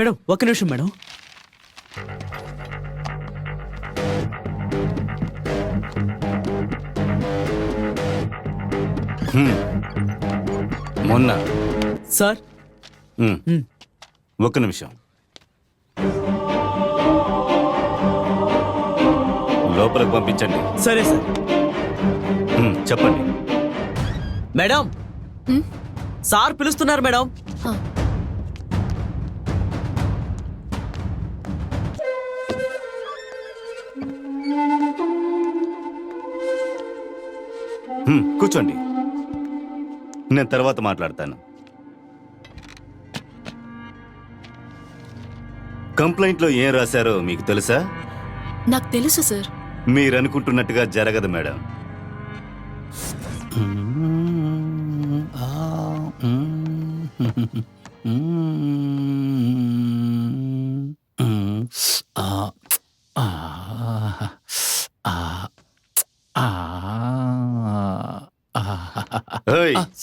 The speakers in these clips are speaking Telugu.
మేడం ఒక్క నిమిషం మేడం. మొన్న సార్ ఒక్క నిమిషం. లోపలికి పంపించండి. సరే సార్. చెప్పండి. మేడం సార్ పిలుస్తున్నారు మేడం. కూర్చోండి, నేను తర్వాత మాట్లాడతాను. కంప్లైంట్లో ఏం రాశారో మీకు తెలుసా? నాకు తెలుసు సార్. మీరనుకుంటున్నట్టుగా జరగదు మేడం.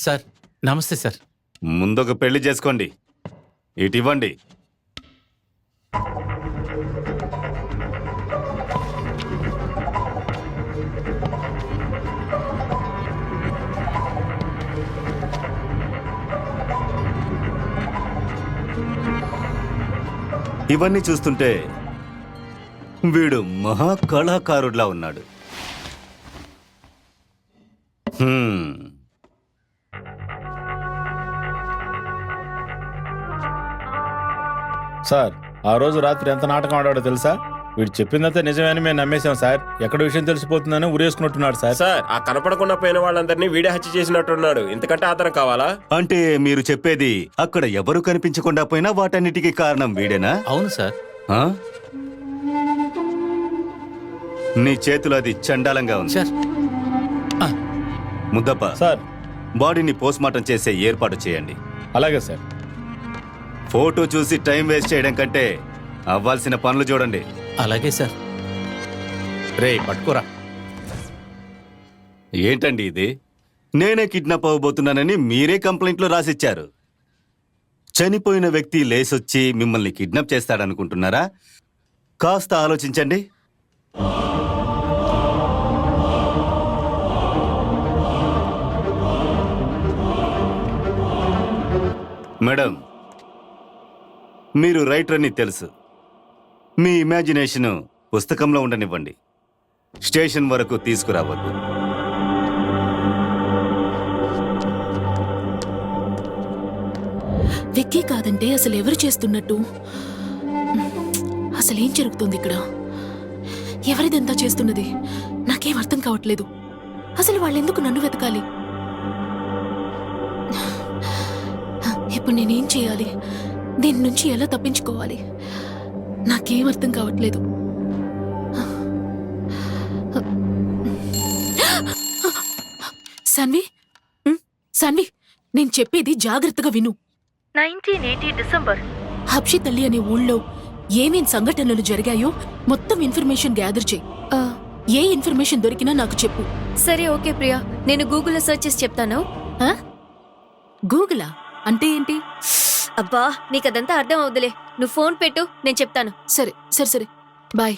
సార్ నమస్తే సార్. ముందొక పెళ్లి చేసుకోండి, ఇటు ఇవ్వండి. ఇవన్నీ చూస్తుంటే వీడు మహా కళాకారుడిలా ఉన్నాడు. సార్ ఆ రోజు రాత్రి ఎంత నాటకం ఆడాడో తెలుసా? వీడు చెప్పిందంతా నిజమేని మేము నమ్మేశాం సార్. ఎక్కడ విషయం తెలిసిపోతుందని ఉరేసుకున్నట్టున్నాడు సార్. సార్ ఆ కనపడకుండా పోయిన వాళ్ళందరినీ వీడే హత్య చేసినట్టున్నాడు. ఇంతకంటే ఆధారం కావాలా? అంటే మీరు చెప్పేది అక్కడ ఎవరు కనిపించకుండా పోయినా వాటన్నిటికీ కారణం వీడేనా? అవును సార్. ఆ? నీ చేతులు అది చండాలంగా ఉంది సార్. ముద్దప్ప సార్ బాడీని పోస్ట్మార్టం చేసే ఏర్పాటు చేయండి. అలాగే సార్. ఫోటో చూసి టైం వేస్ట్ చేయడం కంటే అవ్వాల్సిన పనులు చూడండి. అలాగే సార్. రే పట్టుకోరా. ఏంటండి ఇది? నేనే కిడ్నాప్ అవ్వబోతున్నానని మీరే కంప్లైంట్లో రాసిచ్చారు. చనిపోయిన వ్యక్తి లేసొచ్చి మిమ్మల్ని కిడ్నాప్ చేస్తాడనుకుంటున్నారా? కాస్త ఆలోచించండి. మేడం, మీరు రైటర్ అని తెలుసు. మీ ఇమాజినేషన్ పుస్తకంలో ఉండనివ్వండి, స్టేషన్ వరకు తీసుకురావద్దు. విక్కీ కాదంటే అసలు ఎవరు చేస్తున్నట్టు? అసలేం జరుగుతుంది ఇక్కడ? ఎవరిదంతా చేస్తున్నది? నాకేం అర్థం కావట్లేదు. అసలు వాళ్ళెందుకు నన్ను వెతకాలి? ఇప్పుడు నేనేం చేయాలి? దీని నుంచి ఎలా తప్పించుకోవాలి? నాకేం అర్థం కావట్లేదు. సన్వి, సన్వి, నేను చెప్పేది జాగ్రత్తగా విను. 1980 డిసెంబర్ హబ్షి తల్లి అనే ఊళ్ళో ఏమేం సంఘటనలు జరిగాయో మొత్తం ఇన్ఫర్మేషన్ గ్యాదర్ చేయి. ఏ ఇన్ఫర్మేషన్ దొరికినా నాకు చెప్పు. సరే ఓకే ప్రియా, నేను గూగుల్లో సెర్చ్ చేసి చెప్తాను. గూగులా అంటే ఏంటి? అబ్బా నీకదంతా అర్థం అవుదులే, నువ్వు ఫోన్ పెట్టు, నేను చెప్తాను. సరే సరే సరే, బాయ్.